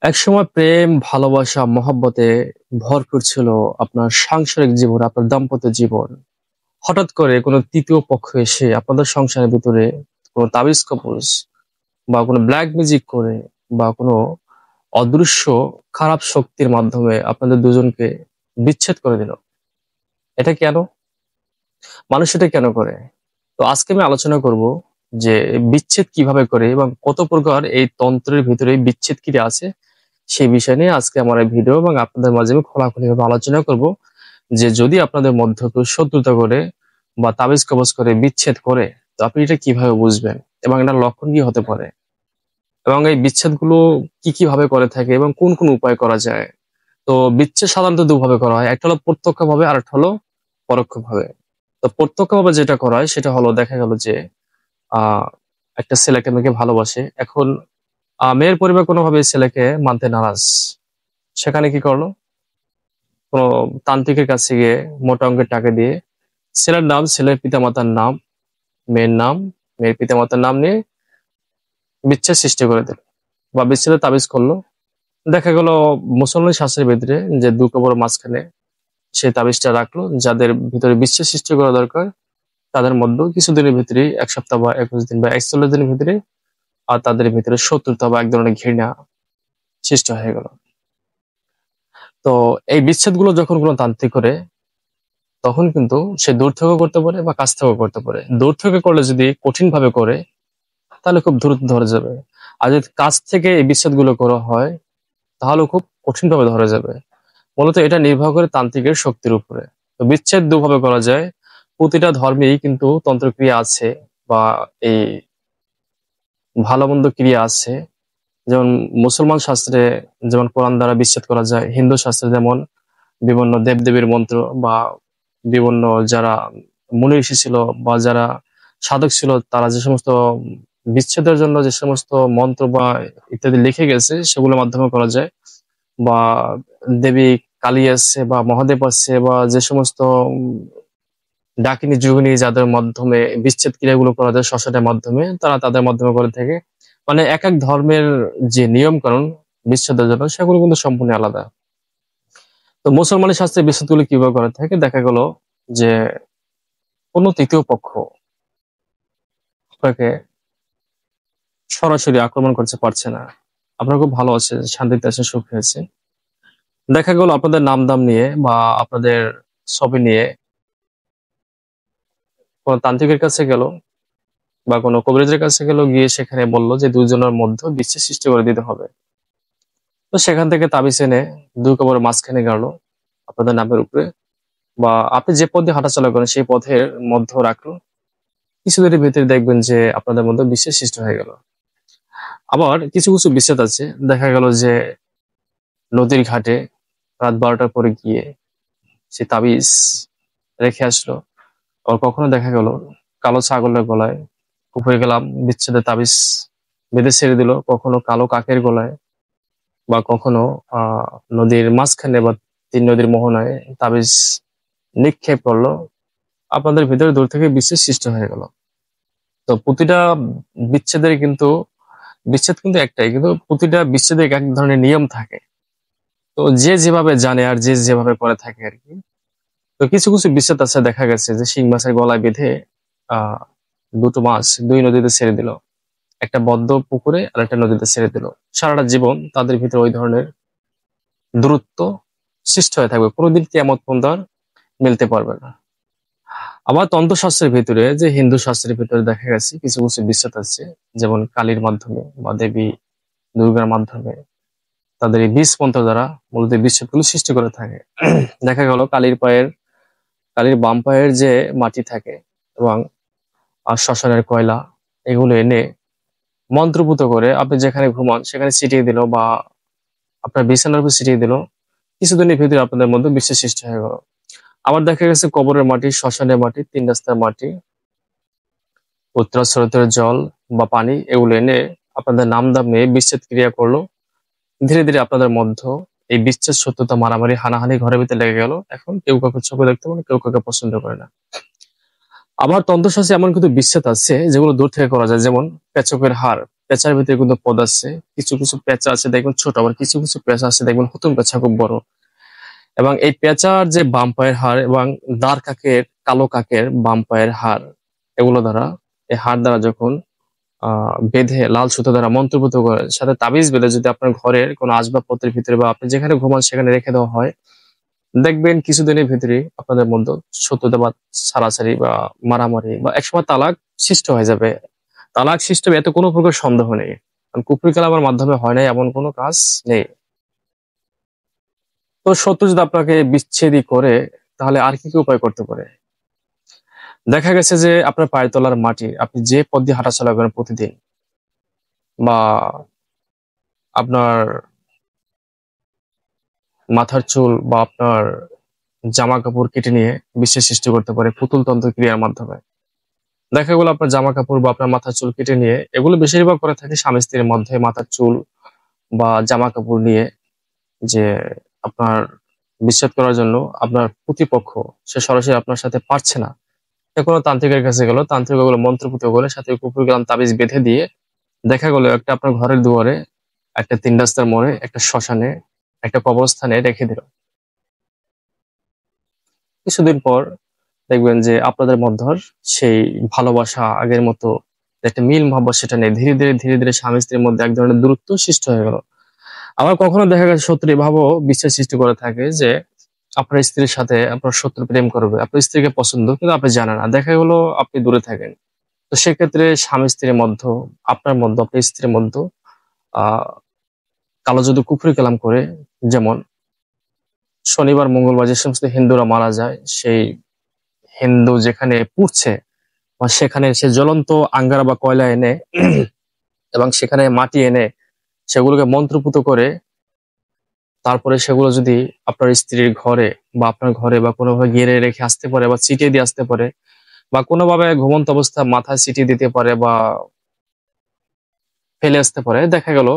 একসময় প্রেম, ভালোবাসা, মহব্বতে ভরপুর ছিল আপনার সাংসারিক জীবন, আপনার দাম্পত্য জীবন। হঠাৎ করে কোনো তৃতীয় পক্ষ এসে আপনাদের সংসারের ভিতরে কোনো তাবিজ কবজ বা কোনো ব্ল্যাক ম্যাজিক করে বা কোনো অদৃশ্য খারাপ শক্তির মাধ্যমে আপনাদের দুজনকে বিচ্ছেদ করে দিল। এটা কেন? মানুষ এটা কেন করে? তো আজকে আমি আলোচনা করব যে বিচ্ছেদ কিভাবে করে এবং কত প্রকার এই তন্ত্রের ভিতরে বিচ্ছেদ কি আছে সেই বিষয় নিয়ে আজকে আমার এই ভিডিও এবং আপনাদের মাঝে আমি খোলাখুলিভাবে আলোচনা করব যে যদি আপনাদের মধ্যে কেউ শত্রুতা করে বা তাবিজ কবজ করে বিচ্ছেদ করে, তো আপনি এটা কিভাবে বুঝবেন এবং এটার লক্ষণ কি হতে পারে এবং এই বিচ্ছেদগুলো কি কি ভাবে করে থাকে এবং কোন কোন উপায় করা যায়। তো বিচ্ছেদ সাধারণত দুভাবে করা হয়, একটা হলো প্রত্যক্ষ ভাবে আর একটা হলো পরোক্ষ ভাবে। তো প্রত্যক্ষ ভাবে যেটা করা হয় সেটা হলো দেখা গেল যে আহ একটা ছেলেকে মেয়েকে ভালোবাসে, এখন মেয়ের পরিবার কোনোভাবে এই ছেলেকে মানতে নারাজ। সেখানে কি করলো, কোনো তান্ত্রিকের কাছে গিয়ে মোটা অঙ্কের টাকা দিয়ে ছেলের নাম, ছেলের পিতামাতার নাম, মেয়ের নাম, মেয়ের পিতামাতার নাম নিয়ে বিচ্ছেদ সৃষ্টি করে দিল বা বিচ্ছেদের তাবিজ করলো। দেখা গেল মুসলমান শাস্ত্রের ভিতরে যে দু কবর মাঝখানে সেই তাবিজটা রাখলো, যাদের ভিতরে বিচ্ছেদ সৃষ্টি করা দরকার তাদের মধ্যে কিছুদিনের ভিতরে, এক সপ্তাহ বা 21 দিন বা 41 দিনের ভিতরে আর তাদের ভিতরে শত্রুতা বা এক ধরনের ঘৃণা সৃষ্টি হয়ে গেল। তো এই বিচ্ছেদ গুলো যখন কোনো তান্ত্রিক করে তখন কিন্তু সে দূর থেকেও করতে পারে বা কাছ থেকেও করতে পারে। দূর থেকে করলে যদি কঠিন ভাবে করে তাহলে খুব দ্রুত ধরে যাবে, আর যদি কাছ থেকে এই বিচ্ছেদ গুলো করা হয় তাহলে খুব কঠিন ভাবে ধরে যাবে। মূলত এটা নির্ভর করে তান্ত্রিকের শক্তির উপরে। তো বিচ্ছেদ দুভাবে করা যায়। প্রতিটা ধর্মেই কিন্তু তন্ত্রক্রিয়া আছে বা এই ভালো মন্দ ক্রিয়া আছে। যেমন মুসলমান শাস্ত্রে যেমন কোরআন দ্বারা বিচ্ছেদ করা যায়, হিন্দু শাস্ত্রে যেমন বিভিন্ন দেবদেবীর মন্ত্র বা বিভিন্ন যারা মুনি ঋষি ছিল বা যারা সাধক ছিল তারা যে সমস্ত বিচ্ছেদের জন্য যে সমস্ত মন্ত্র বা ইত্যাদি লিখে গেছে সেগুলোর মাধ্যমে করা যায়। বা দেবী কালী আছে বা মহাদেব আছে বা যে সমস্ত ডাকিনী যোগিনী যাদের মাধ্যমে বিচ্ছেদ ক্রিয়াগুলো করা যায় শ্মশানের মাধ্যমে, তারা তাদের মাধ্যমে করে থাকে। মানে এক এক ধর্মের যে নিয়ম কানুন বিচ্ছেদের জন্য সেগুলো কিন্তু সম্পূর্ণ আলাদা। তো মুসলমানের শাস্ত্রে বিচ্ছেদগুলো কিভাবে করে থাকে, দেখা গেল যে কোনো তৃতীয় পক্ষ আপনাকে সরাসরি আক্রমণ করতে পারছে না, আপনার খুব ভালো আছে, শান্তিতে আছে, সুখে আছে। দেখা গেল আপনাদের নাম দাম নিয়ে বা আপনাদের ছবি নিয়ে কোনো তান্ত্রিকের কাছে গেল বা কোনো কবিরাজের কাছে গেল, গিয়ে সেখানে বলল যে দুজনের মধ্যে বিচ্ছেদ সৃষ্টি করে দিতে হবে। তো সেখান থেকে তাবিজ এনে দুই কবরের মাঝখানে গেল আপনাদের নামের উপরে, বা আপনি যে পথে হাঁটাচলা করেন সেই পথের মধ্যে রাখলো। কিছুদিনের ভিতরে দেখবেন যে আপনাদের মধ্যে বিচ্ছেদ সৃষ্টি হয়ে গেল। আবার কিছু কিছু বিচ্ছেদ আছে, দেখা গেল যে নদীর ঘাটে রাত 12টার পরে গিয়ে সে তাবিজ রেখে আসলো। আবার কখনো দেখা গেল কালো ছাগলের গলায় পুকুরে গেলাম বিচ্ছেদের তাবিজ বেঁধে ছেড়ে দিল, কখনো কালো কাকের গলায় বা কখনো আহ নদীর মাঝখানে বা তিন নদীর মোহনায় তাবিজ নিক্ষেপ করলো। আপনাদের ভিতরে দূর থেকে বিচ্ছেদ সৃষ্টি হয়ে গেল। তো প্রতিটা বিচ্ছেদের কিন্তু বিচ্ছেদ কিন্তু একটাই, কিন্তু প্রতিটা বিচ্ছেদের এক ধরনের নিয়ম থাকে। তো যে যেভাবে জানে আর যে যেভাবে করে থাকে আর কি। তো কিছু কিছু বিচ্ছেদ আছে, দেখা গেছে যে শিং মাছের গলায় বেঁধে আহ দুটো মাছ দুই নদীতে ছেড়ে দিল, একটা বদ্ধ পুকুরে আর একটা নদীতে ছেড়ে দিল। সারাটা জীবন তাদের ভিতরে ওই ধরনের দূরত্ব সৃষ্টি হয়ে থাকবে, কোনোদিন কিয়ামত পর্যন্ত আর মিলতে পারবে না। আবার তন্ত্রশাস্ত্রের ভিতরে যে হিন্দু শাস্ত্রের ভিতরে দেখা গেছে কিছু কিছু বিচ্ছেদ আছে, যেমন কালীর মাধ্যমে বা দেবী দুর্গার মাধ্যমে তাদের এই বীজ মন্ত্র দ্বারা মূলত এই বিচ্ছেদগুলো সৃষ্টি করে থাকে। দেখা গেল কালীর বাম পায়ের যে মাটি থাকে এবং শ্মশানের কয়লা, এগুলো এনে মন্ত্রপুত করে আপনি যেখানে ঘুমান সেখানে ছিটিয়ে দিল বা আপনার বিছানার উপর ছিটিয়ে দিল। কিছুদিনের ভিতরে আপনাদের মধ্যে বিচ্ছেদ সৃষ্টি হয়ে গেল। আবার দেখা গেছে কবরের মাটি, শ্মশানের মাটি, তিন রাস্তার মাটি, উত্তরা স্রোতের জল বা পানি, এগুলো এনে আপনাদের নাম দাম নিয়ে বিচ্ছেদ ক্রিয়া করলো। ধীরে ধীরে আপনাদের মধ্যে এই বিচ্ছেদ, সত্যতা, মারামারি, হানাহানি ঘরের ভিতরে লেগে গেল। এখন কেউ কাউকে চোখে দেখতে পারে না, কেউ কাউকে পছন্দ করে না। আবার তন্ত্রশাস্ত্রে এমন কিন্তু বিচ্ছেদ আছে যেগুলো দূর থেকে করা যায়, যেমন পেচকের হাড় পেঁচার ভিতরে কিন্তু পদ আছে। কিছু কিছু পেঁচা আছে দেখবেন ছোট, আবার কিছু কিছু পেঁচা আছে দেখবেন হুতুম পেঁচা খুব বড়। এবং এই পেঁচার যে বাম পায়ের হাড় এবং দাঁড় কাকের, কালো কাকের বাম পায়ের হাড়, এগুলো দ্বারা, এই হাড় দ্বারা যখন বেঁধে লাল সুতো দ্বারা মন্ত্রপুত করে সাথে তাবিজ বেঁধে যদি আপনার ঘরের কোনো আসবাবপত্রের ভিতরে বা আপনি যেখানে ঘুমান সেখানে রেখে দেওয়া হয়, দেখবেন কিছুদিনের ভিতরে আপনাদের মধ্যে শত্রুতা বা ছাড়াছাড়ি বা মারামারি বা একসময় তালাক সৃষ্টি হয়ে যাবে। তালাক সৃষ্টি হবে, এতে কোনো প্রকার সন্দেহ নেই। কারণ কুফরি কালামের মাধ্যমে হয় নাই এমন কোনো কাজ নেই। তো শত্রু যদি আপনাকে বিচ্ছেদই করে, তাহলে আর কি কি উপায় করতে পারে? দেখা গেছে যে আপনার পায়ের তলার মাটি, আপনি যে পথ দিয়ে হাঁটাচলা করেন প্রতিদিন, বা আপনার মাথার চুল বা আপনার জামা কাপড় কেটে নিয়ে বিশ্বর সৃষ্টি করতে পারে পুতুল তন্ত্র ক্রিয়ার মাধ্যমে। দেখা গেলো আপনার জামা কাপড় বা আপনার মাথার চুল কেটে নিয়ে, এগুলো বেশিরভাগ করে থাকে স্বামী স্ত্রীর মধ্যে, মাথার চুল বা জামা কাপড় নিয়ে, যে আপনার বিচ্ছেদ করার জন্য আপনার প্রতিপক্ষ সে সরাসরি আপনার সাথে পারছে না, সে কোনো তান্ত্রিকের কাছে গেল, তান্ত্রিক ওগুলো মন্ত্রপুত করে সাথে কুকুর গেলাম তাবিজ বেঁধে দিয়ে, দেখা গেলো একটা আপনার ঘরের দুয়ারে, একটা তিন রাস্তার মোড়ে, একটা শ্মশানে, একটা কবরস্থানে রেখে দিল। কিছুদিন পর দেখবেন যে আপনাদের মধ্যে সেই ভালোবাসা আগের মতো যে একটা মিল মহব্বত সেটা নেই, ধীরে ধীরে ধীরে ধীরে স্বামী স্ত্রীর মধ্যে এক ধরনের দূরত্ব সৃষ্টি হয়ে গেল। আবার কখনো দেখা গেছে শত্রু এভাবেও বিশ্বাস সৃষ্টি করে থাকে যে আপনার স্ত্রীর সাথে আপনার শত্রু প্রেম করবে, আপনার স্ত্রীকে পছন্দ কিন্তু আপনি জানেন না, দেখা গেলো আপনি দূরে থাকেন। তো সেক্ষেত্রে স্বামী স্ত্রীর মধ্যে, আপনার মধ্যে, আপনার স্ত্রীর মধ্যে আহ কালো যদি কুফরি কালাম করে, যেমন শনিবার মঙ্গলবার যে সমস্ত হিন্দুরা মারা যায়, সেই হিন্দু যেখানে পুড়ছে বা সেখানে সে জ্বলন্ত আঙ্গারা বা কয়লা এনে এবং সেখানে মাটি এনে সেগুলোকে মন্ত্রপুত করে, তারপরে সেগুলো যদি আপনার স্ত্রীর ঘরে বা আপনার ঘরে বা কোনোভাবে গেড়ে রেখে আসতে পারে বা ছিটিয়ে দিয়ে আসতে পারে, বা কোনোভাবে ঘুমন্ত অবস্থা মাথায় ছিটিয়ে দিতে পারে বা ফেলে আসতে পারে, দেখা গেল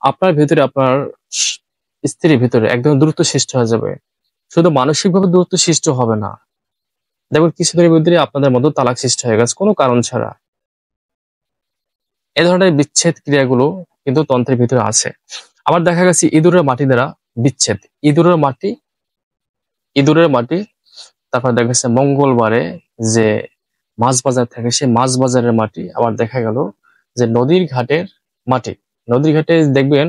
আপনার ভিতরে, আপনার স- স্ত্রীর ভিতরে একদম দূরত্ব সৃষ্টি হয়ে যাবে। শুধু মানসিক ভাবে দূরত্ব সৃষ্টি হবে না, দেখবেন কিছুদিনের ভিতরে আপনাদের মধ্যে তালাক সৃষ্টি হয়ে গেছে কোনো কারণ ছাড়া। এ ধরনের বিচ্ছেদ ক্রিয়াগুলো কিন্তু তন্ত্রের ভিতরে আছে। আবার দেখা গেছে ইঁদুরের মাটি দ্বারা বিচ্ছেদ, ইঁদুরের মাটি, ইঁদুরের মাটি, তারপর দেখা গেছে মঙ্গলবারে যে মাছ বাজার থাকে সেই মাছ বাজারের মাটি, আবার দেখা গেল যে নদীর ঘাটের মাটি, নদীর ঘাটে দেখবেন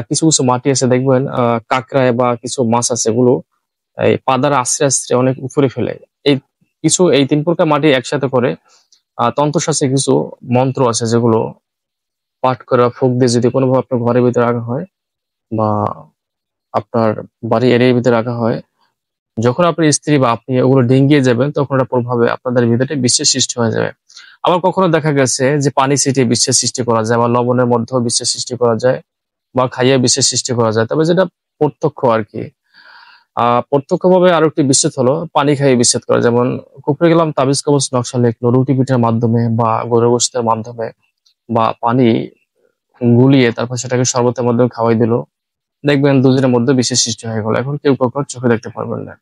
কিছু কিছু মাটি আছে দেখবেন কাঁকড়ায় বা কিছু মাছ আছে, এগুলো এই পাদার আশ্রে আশ্রে অনেক উপরে ফেলে। এই কিছু এই তিন প্রকার মাটি একসাথে করে তন্ত্রশাস্ত্রে কিছু মন্ত্র আছে যেগুলো পাঠ করে বা ফুঁক দিয়ে যদি কোনোভাবে আপনার ঘরের ভিতরে রাখা হয় বা আপনার বাড়ি এরিয়ার ভিতরে রাখা হয়, যখন আপনার স্ত্রী বা আপনি ওগুলো ডিঙ্গিয়ে যাবেন তখন ওটা প্রভাবে আপনাদের ভিতরে বিশ্বের সৃষ্টি হয়ে যাবে। আবার কখনো দেখা গেছে যে পানি ছিটিয়ে বিশ্বের সৃষ্টি করা যায়, বা লবণের মধ্যেও বিশ্বের সৃষ্টি করা যায়, বা খাইয়ে বিশ্বের সৃষ্টি করা যায়। তবে যেটা প্রত্যক্ষ আর কি, প্রত্যক্ষভাবে আরো একটি বিচ্ছেদ হলো পানি খাইয়ে বিচ্ছেদ করা। যেমন কুপড়ে গেলাম তাবিজ কবজ নকশা লিখলো রুটি পিঠার মাধ্যমে বা গরু গোশতের মাধ্যমে, বা পানি গুলিয়ে তারপর সেটাকে শরবতের মাধ্যমে খাওয়াই দিল, দেখবেন দুজনের মধ্যে বিশেষ সৃষ্টি হয়ে গেল, এখন কেউ কাউকে চোখে দেখতে পারবেন না।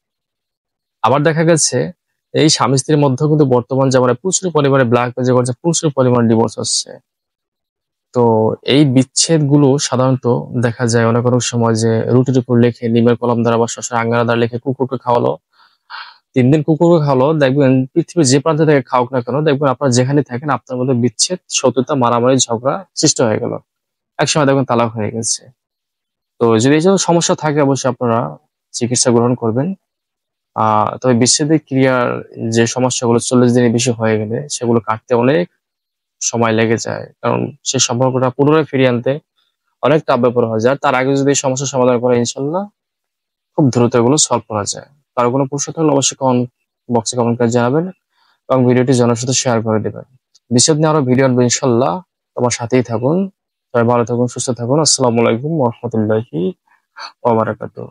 আবার দেখা গেছে এই স্বামী স্ত্রীর মধ্যেও কিন্তু বর্তমান জামানায় প্রচুর পরিমাণে ব্ল্যাক মেজিক করছে, প্রচুর পরিমাণে ডিভোর্স হচ্ছে। তো এই বিচ্ছেদ গুলো সাধারণত দেখা যায় অনেক অনেক সময় যে রুটির উপর লিখে নিমের কলম দ্বারা বা শশার আঙ্গারা দ্বারা লিখে কুকুরকে খাওয়ালো, 3 দিন কুকুরকে খাওয়ালো, দেখবেন পৃথিবীর যে প্রান্তে থেকে খাওক না কেন, দেখবেন আপনার যেখানে থাকেন আপনার মধ্যে বিচ্ছেদ, শত্রুতা, মারামারি, ঝগড়া সৃষ্টি হয়ে গেল, একসময় দেখবেন তালাক হয়ে গেছে। তো যদি এই ধরনের সমস্যা থাকে অবশ্যই আপনারা চিকিৎসা গ্রহণ করবেন। তবে বিচ্ছেদের ক্রিয়ার যে সমস্যাগুলো 40 দিনের বেশি হয়ে গেলে সেগুলো কাটতে অনেক সময় লেগে যায়, কারণ সেই সম্পর্কটা পুনরায় ফিরিয়ে আনতে অনেক চাপ ব্যাপার হয়ে যায়। আর তার আগে যদি এই সমস্যার সমাধান করে ইনশাল্লাহ খুব দ্রুত এগুলো সলভ করা যায়। কারো কোনো প্রশ্ন থাকলে অবশ্যই কমেন্ট বক্সে কমেন্ট করে জানাবেন এবং ভিডিওটি জনের সাথে শেয়ার করে দেবেন। বিচ্ছেদ নিয়ে আরো ভিডিও আনবো ইনশাল্লাহ, তোমার সাথেই থাকুন। সবাই ভালো থাকুন, সুস্থ থাকুন। আসসালামু আলাইকুম ওয়া রাহমাতুল্লাহি ওয়া বারাকাতুহু।